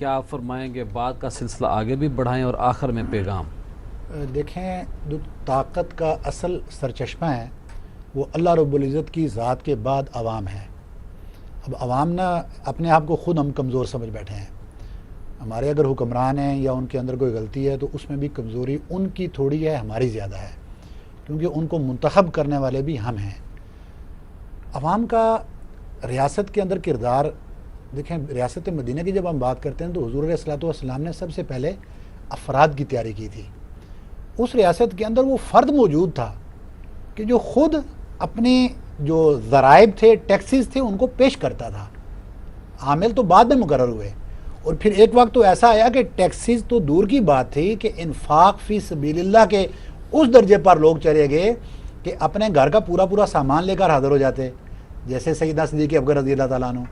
کیا آپ فرمائیں گے؟ بات کا سلسلہ آگے بھی بڑھائیں اور آخر میں پیغام۔ دیکھیں، جو طاقت کا اصل سرچشمہ ہے وہ اللہ رب العزت کی ذات کے بعد عوام ہے۔ اب عوام نہ اپنے آپ کو خود ہم کمزور سمجھ بیٹھے ہیں۔ ہمارے اگر حکمران ہیں یا ان کے اندر کوئی غلطی ہے تو اس میں بھی کمزوری ان کی تھوڑی ہے، ہماری زیادہ ہے، کیونکہ ان کو منتخب کرنے والے بھی ہم ہیں۔ عوام کا ریاست کے اندر کردار دیکھیں، ریاست مدینہ کی جب ہم بات کرتے ہیں تو حضور علیہ الصلوۃ والسلام نے سب سے پہلے افراد کی تیاری کی تھی۔ اس ریاست کے اندر وہ فرد موجود تھا کہ جو خود اپنے جو ضرائب تھے، ٹیکسز تھے، ان کو پیش کرتا تھا۔ عامل تو بعد میں مقرر ہوئے، اور پھر ایک وقت تو ایسا آیا کہ ٹیکسز تو دور کی بات تھی کہ انفاق فی سبیل اللہ کے اس درجے پر لوگ چلے گئے کہ اپنے گھر کا پورا سامان لے کر حاضر ہو جاتے، جیسے سیدنا صدیق اکبر رضی اللہ تعالیٰ عنہ،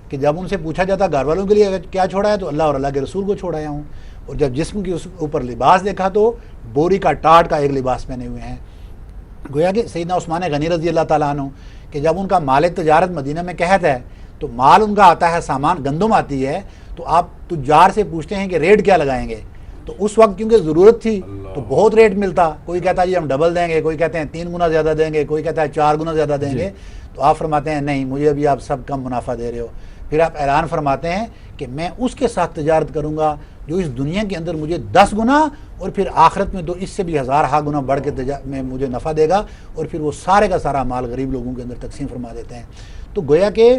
کہ جب ان سے پوچھا جاتا گھر والوں کے لیے کیا چھوڑا ہے تو اللہ اور اللہ کے رسول کو چھوڑایا ہوں، اور جب جسم کے اوپر لباس دیکھا تو بوری کا ٹاٹ کا ایک لباس پہنے ہوئے ہیں۔ گویا کہ سیدنا عثمان غنی رضی اللہ تعالیٰ عنہ کہ جب ان کا مال تجارت مدینہ میں قحط ہے تو مال ان کا آتا ہے، سامان گندم آتی ہے، تو آپ تجار سے پوچھتے ہیں کہ ریٹ کیا لگائیں گے، تو اس وقت کیونکہ ضرورت تھی تو بہت ریٹ ملتا، کوئی کہتا ہے جی ہم ڈبل دیں گے، کوئی کہتے ہیں 3 گنا زیادہ دیں گے، کوئی کہتا ہے 4 گنا زیادہ دیں گے، تو آپ فرماتے ہیں نہیں، مجھے ابھی آپ سب کم منافع دے رہے ہو۔ پھر آپ اعلان فرماتے ہیں کہ میں اس کے ساتھ تجارت کروں گا جو اس دنیا کے اندر مجھے 10 گنا اور پھر آخرت میں تو اس سے بھی 1000 گنا بڑھ کے میں مجھے نفع دے گا، اور پھر وہ سارے کا سارا مال غریب لوگوں کے اندر تقسیم فرما دیتے ہیں۔ تو گویا کہ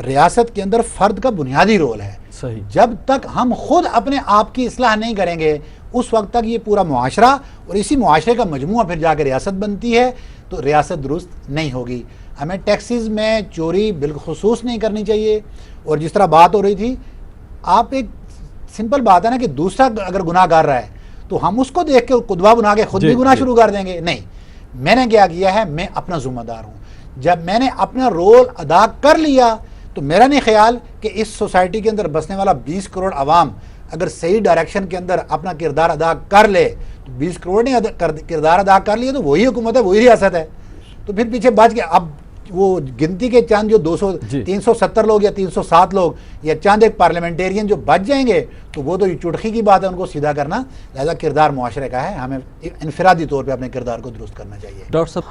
ریاست کے اندر فرد کا بنیادی رول ہے۔ صحیح۔ جب تک ہم خود اپنے آپ کی اصلاح نہیں کریں گے اس وقت تک یہ پورا معاشرہ اور اسی معاشرے کا مجموعہ پھر جا کے ریاست بنتی ہے تو ریاست درست نہیں ہوگی۔ ہمیں ٹیکسز میں چوری بالخصوص نہیں کرنی چاہیے، اور جس طرح بات ہو رہی تھی، آپ ایک سمپل بات ہے نا کہ دوسرا اگر گناہ کر رہا ہے تو ہم اس کو دیکھ کے قدوہ بنا کے خود بھی گناہ شروع کر دیں گے؟ نہیں، میں نے کیا کیا ہے، میں اپنا ذمہ دار ہوں۔ جب میں نے اپنا رول ادا کر لیا تو میرا نہیں خیال کہ اس سوسائٹی کے اندر بسنے والا 20 کروڑ عوام اگر صحیح ڈائریکشن کے اندر اپنا کردار ادا کر لے تو 20 کروڑ نے کردار ادا کر لیے تو وہی حکومت ہے، وہی ریاست ہے۔ تو پھر پیچھے بچ کے اب وہ گنتی کے چند جو 370 لوگ یا 307 لوگ یا چند ایک پارلیمنٹیرین جو بچ جائیں گے تو وہ تو چٹخی کی بات ہے ان کو سیدھا کرنا، لہذا کردار معاشرے کا ہے، ہمیں انفرادی طور پہ اپنے کردار کو درست کرنا چاہیے۔ ڈاکٹر صاحب